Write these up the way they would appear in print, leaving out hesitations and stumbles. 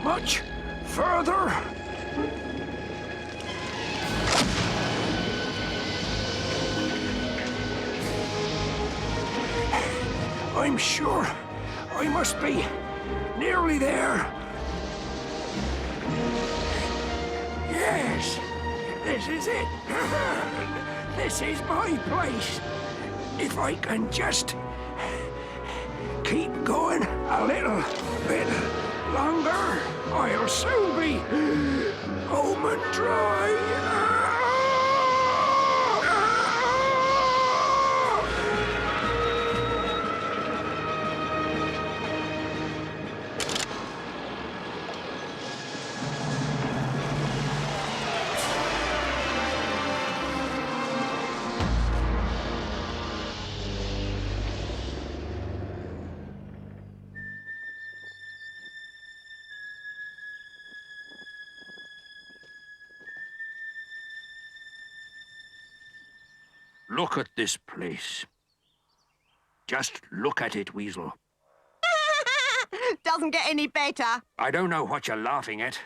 Much further. I'm sure I must be nearly there. Yes, this is it. This is my place. If I can just keep going a little bit longer, I'll soon be home and dry. Look at this place. Just look at it, Weasel. Doesn't get any better. I don't know what you're laughing at.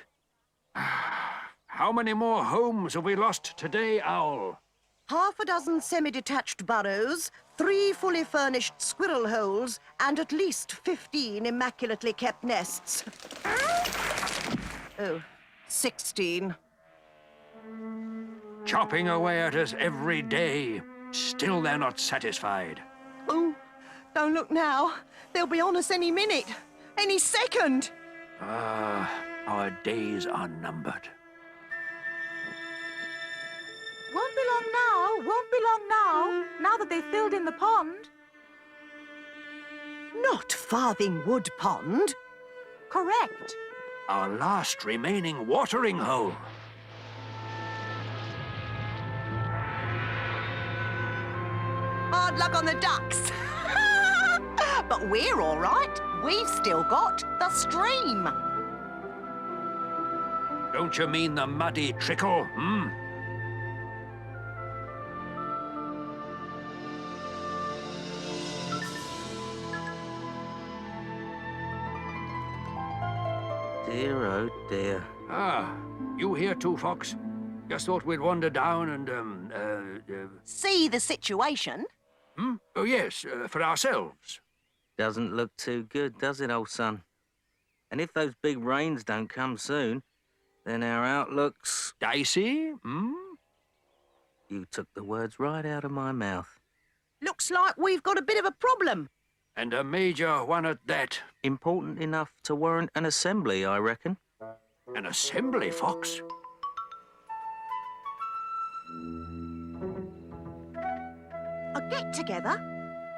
How many more homes have we lost today, Owl? Half a dozen semi-detached burrows, 3 fully furnished squirrel holes, and at least 15 immaculately kept nests. Oh, 16. Chopping away at us every day. Still they're not satisfied. Oh, don't look now. They'll be on us any minute, any second. Our days are numbered. Won't be long now, won't be long now, now that they've filled in the pond. Not Farthing Wood Pond. Correct. Our last remaining watering hole. Hard luck on the ducks. But we're all right. We've still got the stream. Don't you mean the muddy trickle, Dear, oh dear. Ah, you here too, Fox? Just thought we'd wander down and, See the situation? Oh, yes, for ourselves. Doesn't look too good, does it, old son? And if those big rains don't come soon, then our outlook's... Dicey, You took the words right out of my mouth. Looks like we've got a bit of a problem. And a major one at that. Important enough to warrant an assembly, I reckon. An assembly, Fox? A get-together?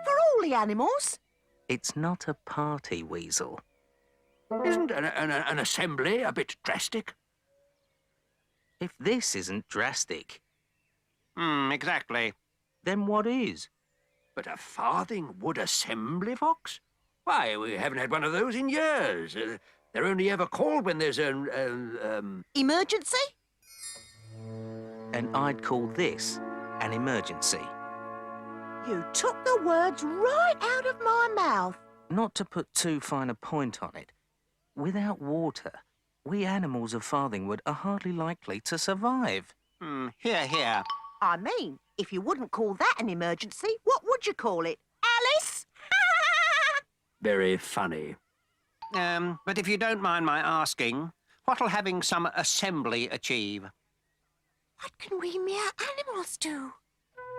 For all the animals? It's not a party, Weasel. Isn't an assembly a bit drastic? If this isn't drastic, Exactly. then what is? But a farthing wood assembly, Fox? Why, we haven't had one of those in years. They're only ever called when there's Emergency? and I'd call this an emergency. You took the words right out of my mouth. Not to put too fine a point on it, without water, we animals of Farthing Wood are hardly likely to survive. Hear, hear. I mean, if you wouldn't call that an emergency, what would you call it? Alice? Very funny. But if you don't mind my asking, what'll having some assembly achieve? What can we mere animals do?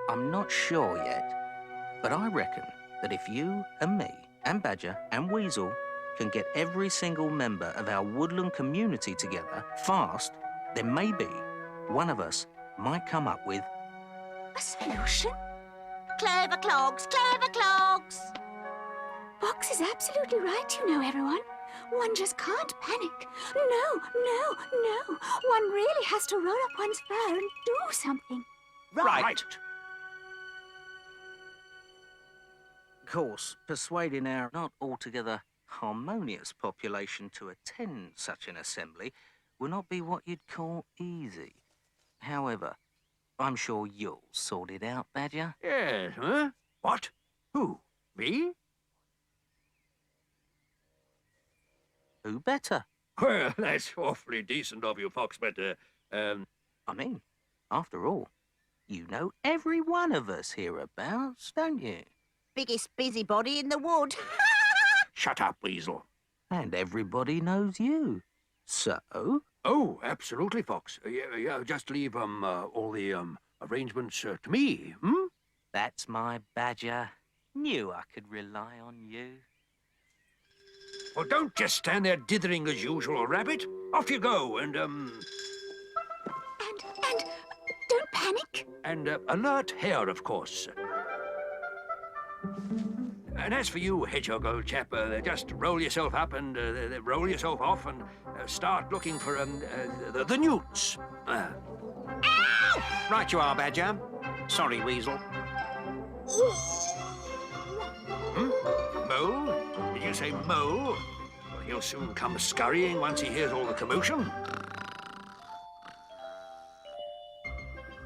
I'm not sure yet, but I reckon that if you and me and Badger and Weasel can get every single member of our woodland community together fast, then maybe one of us might come up with A solution? Clever clogs, clever clogs! Fox is absolutely right, you know, everyone. One just can't panic. No, no, no. One really has to roll up one's fur and do something. Right. Of course, persuading our not altogether harmonious population to attend such an assembly will not be what you'd call easy. However, I'm sure you'll sort it out, Badger. Yes, huh? What? Who? Me? Who better? Well, that's awfully decent of you, Fox, but, I mean, after all, you know every one of us hereabouts, don't you? Biggest busybody in the wood. shut up, Weasel. And everybody knows you. So? Oh, absolutely, Fox. Yeah, just leave, all the, arrangements, to me, hmm? That's my Badger. Knew I could rely on you. Well, don't just stand there dithering as usual, Rabbit. Off you go, and Don't panic. alert Hare, of course. And as for you, Hedgehog, old chap, just roll yourself up and roll yourself off and start looking for the newts. Right you are, Badger. Sorry, Weasel. Mole? Did you say mole? Well, he'll soon come scurrying once he hears all the commotion.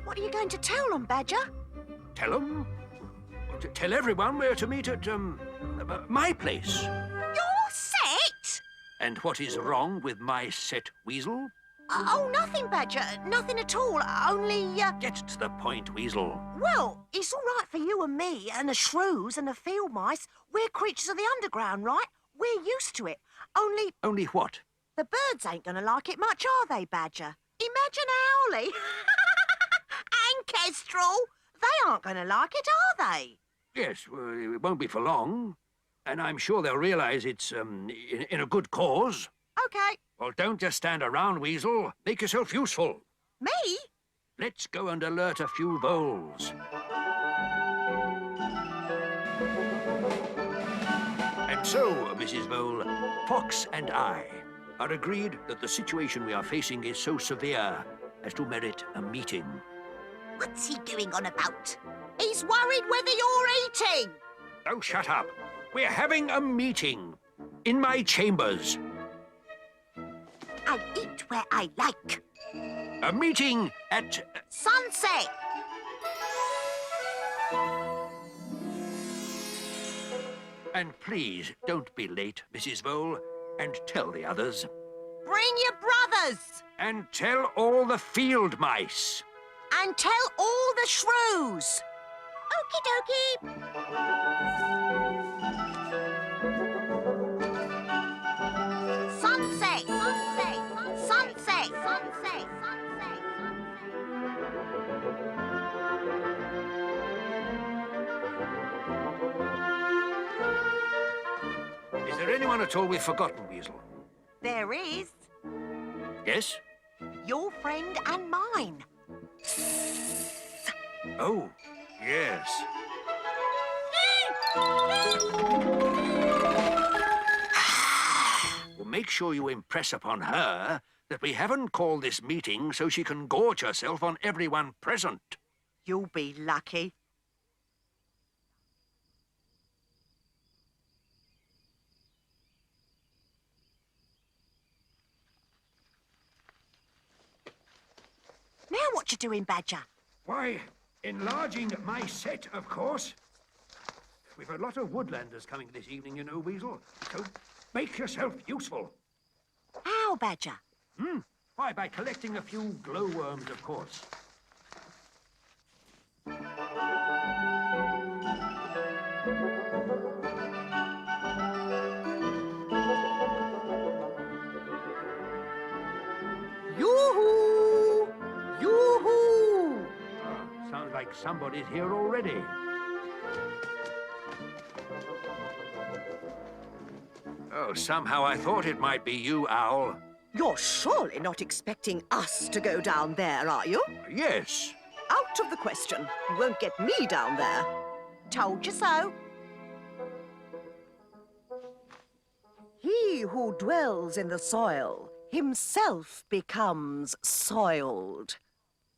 What are you going to tell them, Badger? Tell 'em? Tell everyone we're to meet at, my place. Your set? And what is wrong with my set, Weasel? Oh, nothing, Badger. Nothing at all. Only, Get to the point, Weasel. well, it's all right for you and me and the shrews and the field mice. We're creatures of the underground, right? We're used to it. Only Only what? the birds ain't gonna like it much, are they, Badger? Imagine Owly and Kestrel. They aren't gonna like it, are they? Yes, well, it won't be for long. And I'm sure they'll realize it's, in a good cause. Okay. Well, don't just stand around, Weasel. Make yourself useful. Me? Let's go and alert a few voles. And so, Mrs. Vole, Fox and I are agreed that the situation we are facing is so severe as to merit a meeting. What's he doing on about? He's worried whether you're eating. Oh, shut up. We're having a meeting in my chambers. I eat where I like. A meeting at... Sunset. And please, don't be late, Mrs. Vole, and tell the others. Bring your brothers. And tell all the field mice. And tell all the shrews. Okie dokie. Sunset, sunset, sunset, sunset, sunset. Is there anyone at all we've forgotten, Weasel? There is Yes? your friend and mine. Oh, yes. Well, make sure you impress upon her that we haven't called this meeting so she can gorge herself on everyone present. You'll be lucky. Now what you doing, Badger? Why, enlarging my set, of course. We've a lot of woodlanders coming this evening, you know, Weasel. So make yourself useful. How, Badger? Why, by collecting a few glowworms, of course. Yoo-hoo! Yoo-hoo! Sounds like somebody's here already. Oh, somehow I thought it might be you, Owl. You're surely not expecting us to go down there, are you? Yes. Out of the question. You won't get me down there. Told you so. He who dwells in the soil himself becomes soiled.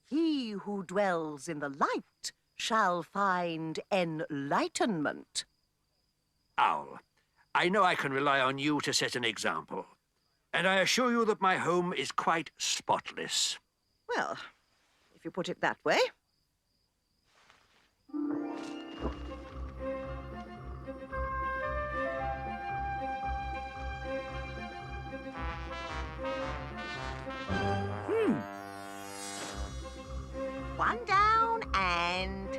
He who dwells in the light shall find enlightenment. Owl, I know I can rely on you to set an example. And I assure you that my home is quite spotless. Well, if you put it that way. One down and...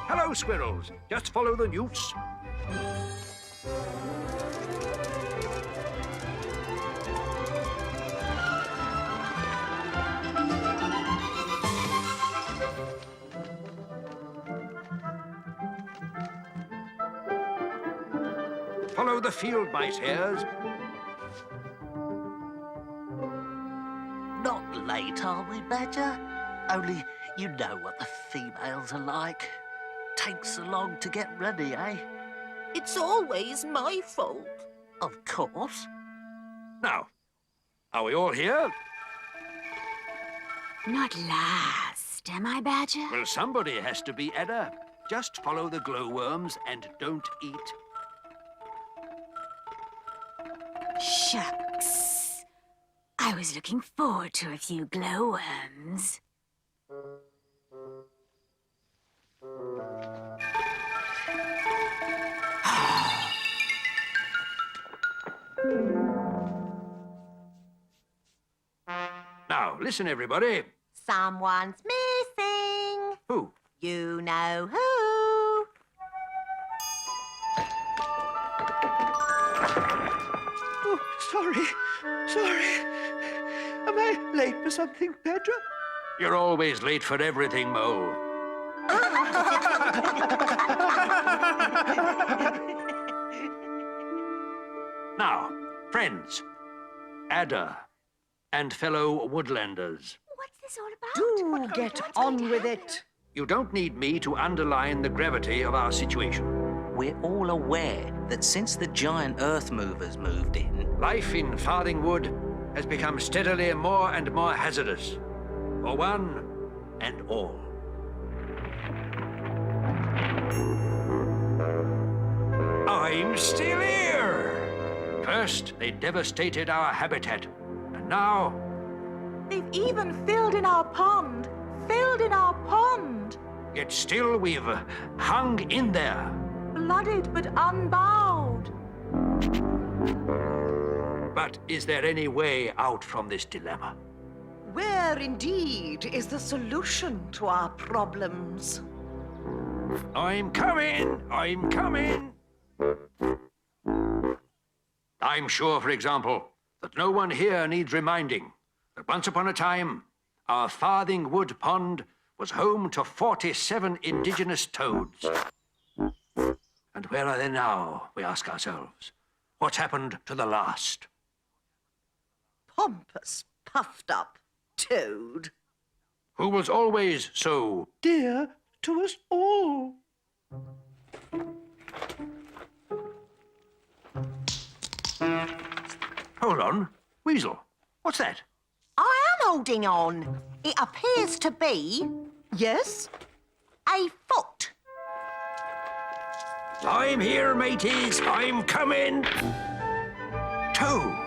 Hello, squirrels. Just follow the newts. Follow the field mice, hares. Not late, are we, Badger? Only you know what the females are like. Takes so long to get ready, eh? It's always my fault. Of course. Now, are we all here? Not last, am I, Badger? Well, somebody has to be, Ada. Just follow the glowworms and don't eat. Shucks. I was looking forward to a few glowworms. Now, listen, everybody. Someone's missing. Who? You know who. Oh, sorry. Am I late for something, Pedro? You're always late for everything, Mole. Now, friends, Ada, and fellow woodlanders, What's this all about? Do get on with it. you don't need me to underline the gravity of our situation. We're all aware that since the giant earth movers moved in, Life in Farthing Wood has become steadily more and more hazardous, for one and all. I'm still here! First, they devastated our habitat, and now... They've even filled in our pond. Filled in our pond. Yet still we've hung in there. Blooded but unbowed. But is there any way out from this dilemma? Where indeed is the solution to our problems? I'm coming! I'm coming! I'm sure, for example, that no one here needs reminding that once upon a time, our Farthing Wood pond was home to 47 indigenous toads. And where are they now, we ask ourselves? What's happened to the last? Pompous, puffed up toad. Who was always so... Dear to us all. Hold on. Weasel, what's that? I am holding on. It appears to be... Yes? A foot. I'm here, mateys. I'm coming. Toad.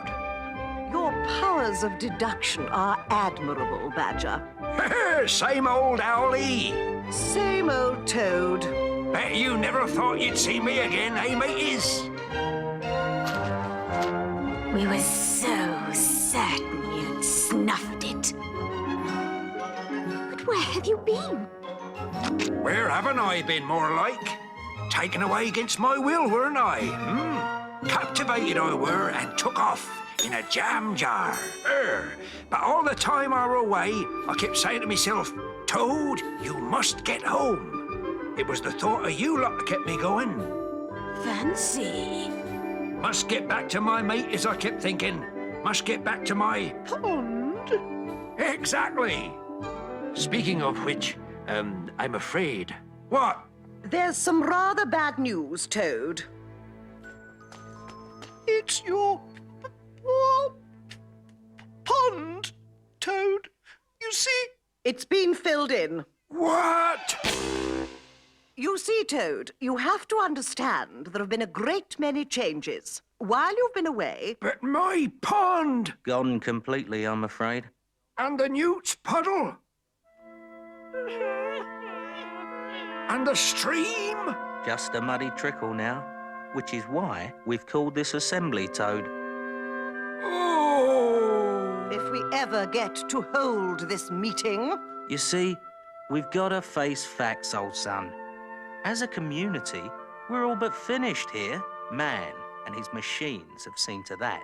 Your powers of deduction are admirable, Badger. Same old Owlie. Same old Toad. Bet you never thought you'd see me again, eh, mateys? We were so certain you'd snuffed it. But where have you been? Where haven't I been, more like? Taken away against my will, weren't I? Captivated I were and took off in a jam jar. But all the time I were away, I kept saying to myself, Toad, you must get home. It was the thought of you lot that kept me going. Fancy. Must get back to my mate, as I kept thinking. Must get back to my... Pond? Exactly. Speaking of which, I'm afraid... What? There's some rather bad news, Toad. It's your pond, Toad. You see? It's been filled in. What? You see, Toad, you have to understand there have been a great many changes. While you've been away, But my pond! Gone completely, I'm afraid. And the newt's puddle! And the stream! Just a muddy trickle now, which is why we've called this assembly, Toad. Oh! if we ever get to hold this meeting... You see, we've got to face facts, old son. As a community, we're all but finished here. Man and his machines have seen to that.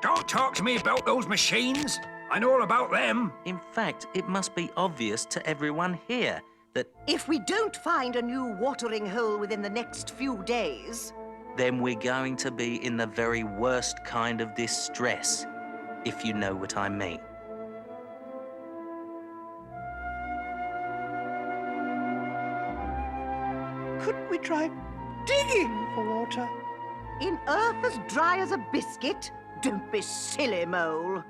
Don't talk to me about those machines. I know all about them. In fact, it must be obvious to everyone here that If we don't find a new watering hole within the next few days... then we're going to be in the very worst kind of distress, if you know what I mean. Couldn't we try digging for water? In earth as dry as a biscuit? Don't be silly, Mole.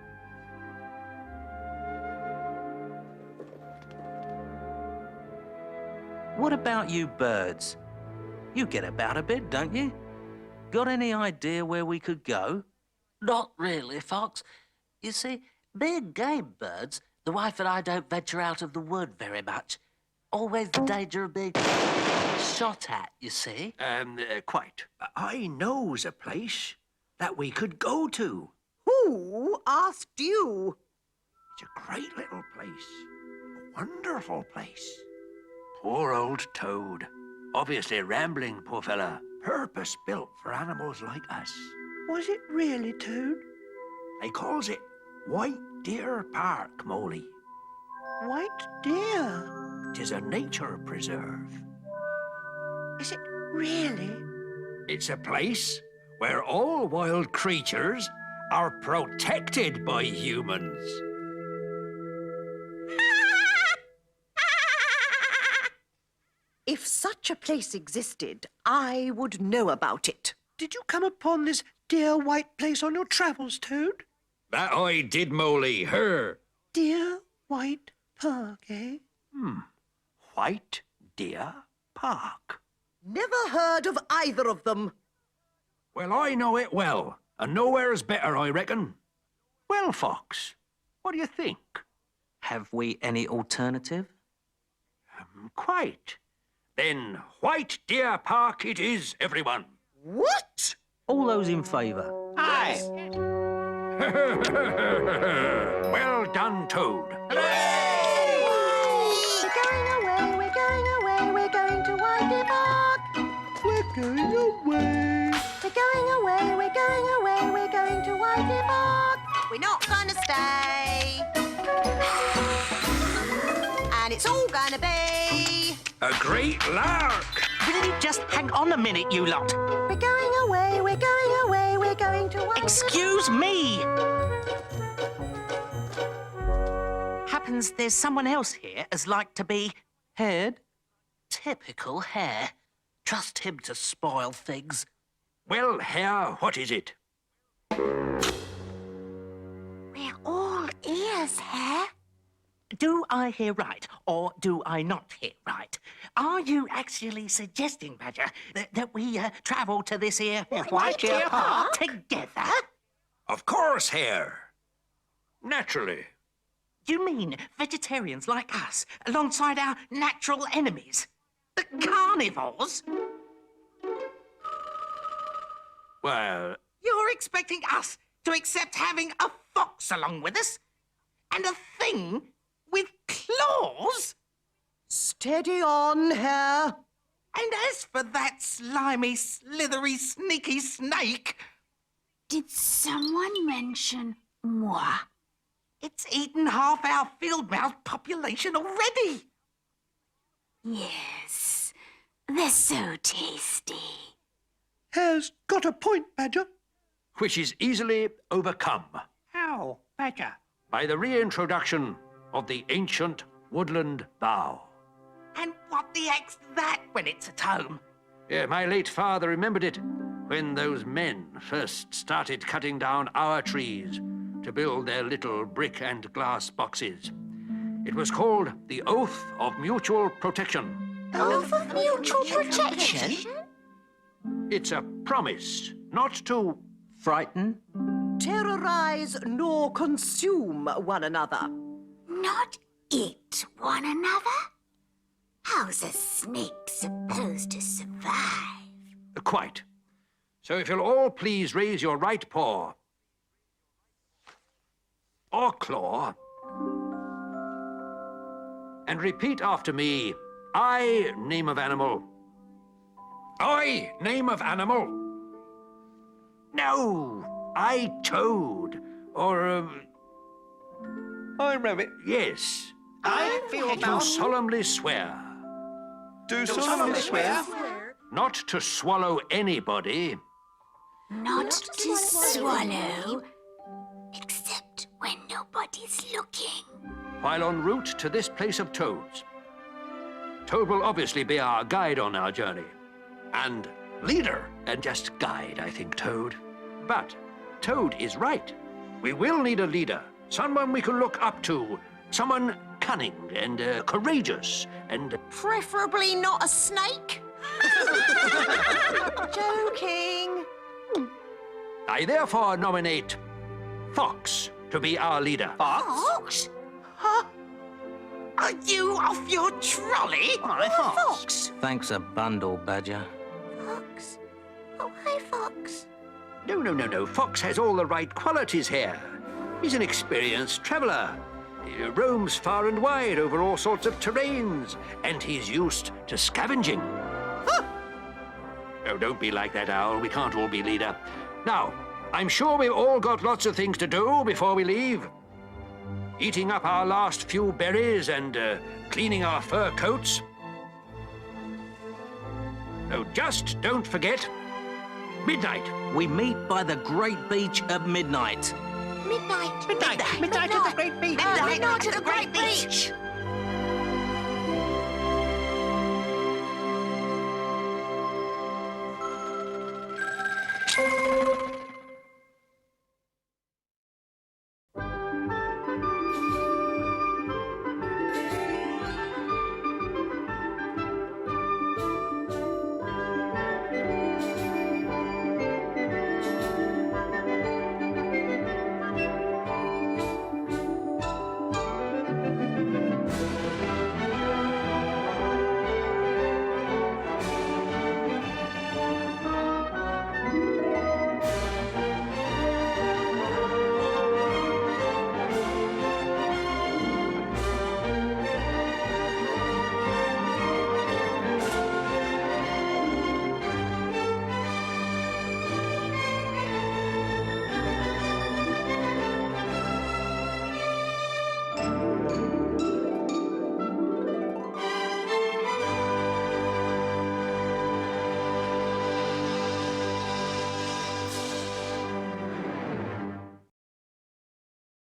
What about you birds? You get about a bit, don't you? Got any idea where we could go? Not really, Fox. You see, being game birds, the wife and I don't venture out of the wood very much. Always the danger of being shot at, you see. Quite. I knows a place that we could go to. Who asked you? It's a great little place. A wonderful place. Poor old Toad. Obviously rambling, poor fella. Purpose-built for animals like us. Was it really, Toad? They calls it White Deer Park, Moley. White deer? 'Tis a nature preserve. Is it really? It's a place where all wild creatures are protected by humans. If such a place existed, I would know about it. Did you come upon this dear white place on your travels, Toad? That I did, Moley. Her. Dear White Park, eh? White Deer Park. Never heard of either of them. Well, I know it well, and nowhere's better, I reckon. Well, Fox, what do you think? Have we any alternative? Quite. Then White Deer Park it is, everyone. What? All those in favour? Aye. Well done, Toad. We're going away, we're going away, we're going to Whitey Park. We're going away. We're going away, we're going away, we're going to Whitey Park. We're not gonna stay. And it's all gonna be... A great lark. Will you just hang on a minute, you lot? We're going away, we're going away, we're going to Whitey Excuse me! Happens there's someone else here as like to be Head? typical Hare. Trust him to spoil things. Well, Hare, what is it? We're all ears, Hare. do I hear right, or do I not hear right? Are you actually suggesting, Badger, that we travel to this here White Deer Park? together? Of course, Hare. Naturally. You mean vegetarians like us, alongside our natural enemies? The carnivores? Well, You're expecting us to accept having a fox along with us? And a thing with claws? Steady on, Hare. And as for that slimy, slithery, sneaky snake, Did someone mention moi? it's eaten half our field mouse population already. Yes, they're so tasty. Hare's got a point, Badger. which is easily overcome How, Badger? by the reintroduction of the ancient woodland bough. And what the heck's that when it's at home? Yeah, my late father remembered it when those men first started cutting down our trees to build their little brick and glass boxes. It was called the Oath of Mutual Protection. Oath of mutual protection? It's a promise not to Frighten? Terrorize nor consume one another. Not eat one another? How's a snake supposed to survive? quite. So if you'll all please raise your right paw or claw and repeat after me. I, name of animal. I, name of animal. No, I, toad. Or, I rabbit. yes. I feel To bound solemnly swear Do solemnly swear not to swallow anybody Not to swallow, except when nobody's looking. while en route to this place of toads. Toad will obviously be our guide on our journey. And leader. And just guide, I think, Toad. But Toad is right. We will need a leader, someone we can look up to, someone cunning and courageous and... Preferably not a snake. Joking. I therefore nominate Fox to be our leader. Fox? Are you off your trolley? Why, Fox? Thanks a bundle, Badger. Fox? Oh, hi, Fox. No. Fox has all the right qualities here. He's an experienced traveler. He roams far and wide over all sorts of terrains, and he's used to scavenging. Oh, don't be like that, Owl. We can't all be leader. Now, I'm sure we've all got lots of things to do before we leave. Eating up our last few berries and cleaning our fur coats. Oh, just don't forget, midnight. We meet by the great beach at midnight. Midnight. Midnight at the Great Beach. Midnight at the Great Beach.